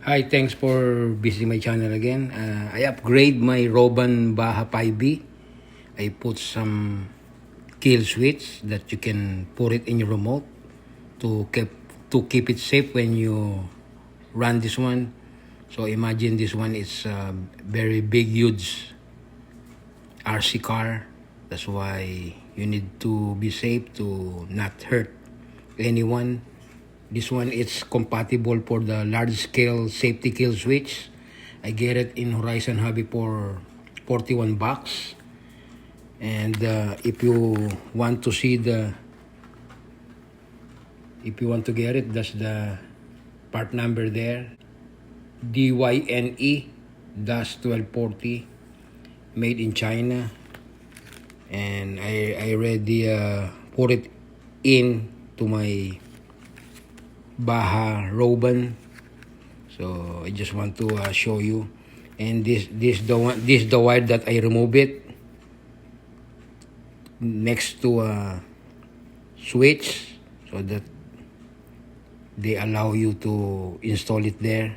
Hi, thanks for visiting my channel again. I upgrade my Roban Baha 5B. I put some kill switch that you can put it in your remote to keep it safe when you run this one. So imagine this one is a very big, huge RC car. That's why you need to be safe to not hurt anyone. This one is compatible for the large scale safety kill switch. I get it in Horizon Hobby for $41. And if you want to get it, that's the part number there. DYNE-1240, made in China. And I already put it in to my Baha Roban, so I just want to show you. And this the wire that I remove it next to a switch, so that they allow you to install it there.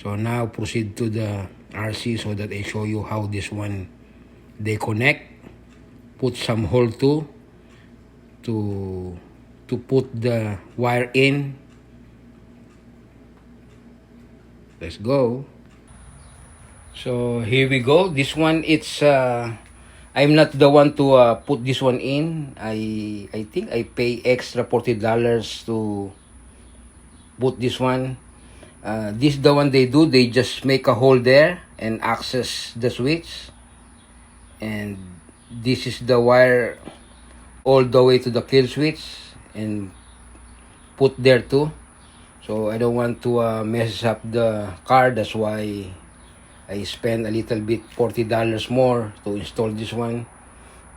So now proceed to the RC so that I show you how this one they connect. Put some hole to put the wire in. Let's go. So here we go. This one, it's I'm not the one to put this one in. I think I pay extra $40 to put this one. This the one they do. They just make a hole there and access the switch. And this is the wire all the way to the kill switch and put there too. So I don't want to mess up the car. That's why I spend a little bit, $40 more to install this one.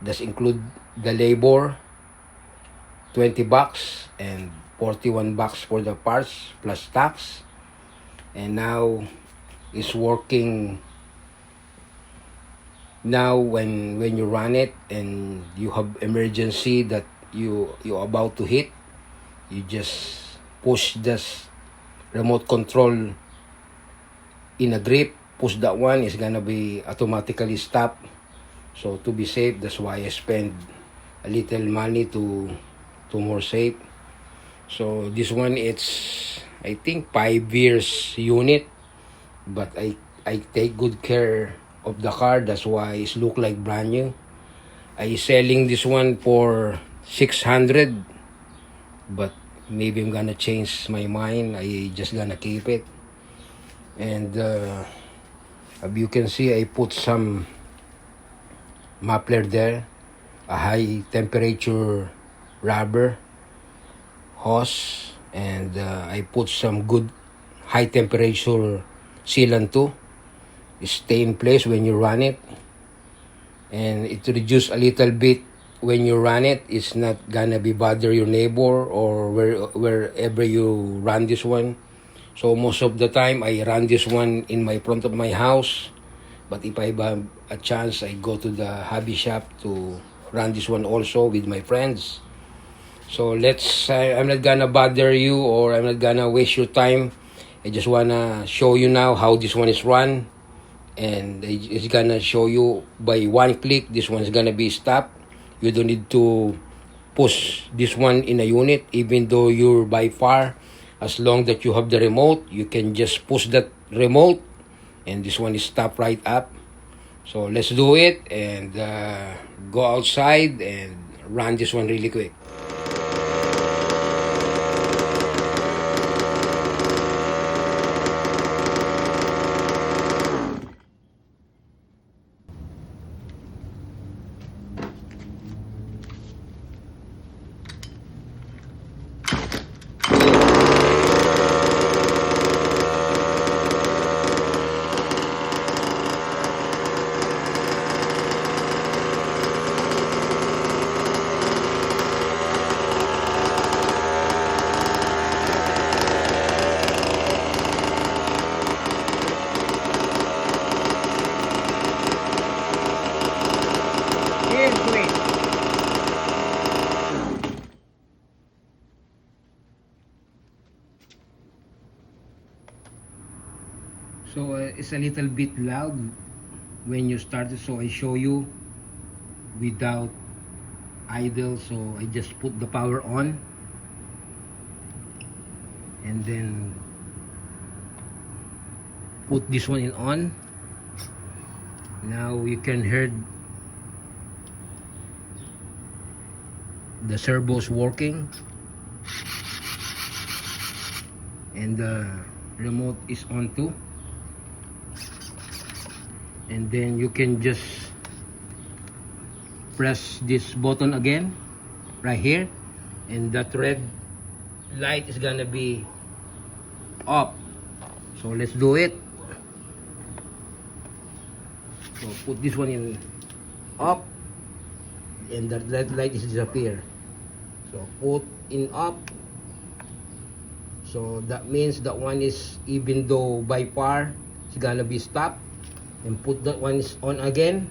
That's include the labor, $20, and $41 for the parts plus tax. And now it's working. Now when you run it and you have emergency that you're about to hit, you just push this remote control in a grip, push that one, it's gonna be automatically stop. So to be safe, that's why I spend a little money to more safe. So this one, it's I think 5 years unit, but I take good care of the car. That's why it's look like brand new. I selling this one for $600, but maybe I'm gonna change my mind. I just gonna keep it. And as you can see, I put some muffler there, a high temperature rubber hose, and I put some good high temperature sealant too. Stay in place when you run it, and it reduce a little bit when you run it. It's not gonna be bother your neighbor or wherever you run this one. So most of the time I run this one in my front of my house, but if I have a chance, I go to the hobby shop to run this one also with my friends. So I'm not gonna bother you, or I'm not gonna waste your time. I just wanna show you now how this one is run. And it's gonna show you by one click. This one's gonna be stopped. You don't need to push this one in a unit, even though you're by far. As long that you have the remote, you can just push that remote and this one is stopped right up. So let's do it and go outside and run this one really quick. So it's a little bit loud when you started, so I show you without idle. So I just put the power on and then put this one in on. Now you can hear the servos working and the remote is on too. And then you can just press this button again right here, and that red light is gonna be up. So let's do it. So put this one in up and that red light is disappear. So put in up, so that means that one is, even though by far it's gonna be stopped, and put that one is on again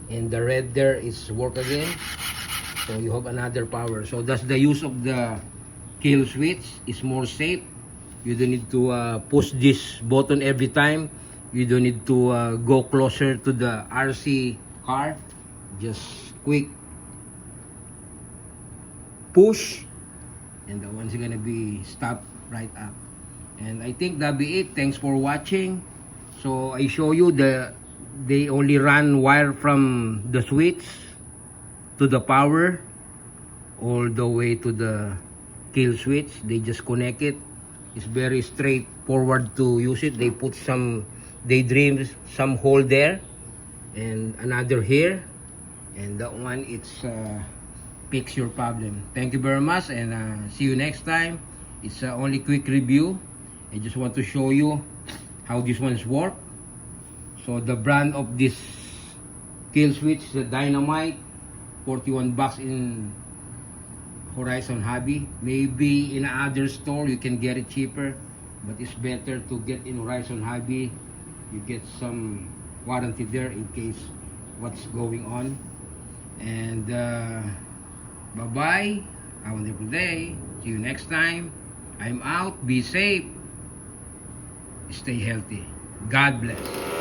and the red there is work again, so you have another power. So that's the use of the kill switch. It's more safe. You don't need to push this button every time. You don't need to go closer to the RC car. Just quick push and the one's gonna be stopped right up. And I think that'll be it. Thanks for watching. So I show you they only run wire from the switch to the power all the way to the kill switch. They just connect it. It's very straightforward to use it. They put some daydreams, some hole there and another here, and that one it's fix your problem. Thank you very much, and see you next time. It's only quick review. I just want to show you how this one's work. So the brand of this kill switch is the Dynamite, 41 bucks in Horizon Hobby. Maybe in another store you can get it cheaper, but it's better to get in Horizon Hobby. You get some warranty there in case what's going on. And bye bye, have a wonderful day. See you next time. I'm out. Be safe, stay healthy. God bless.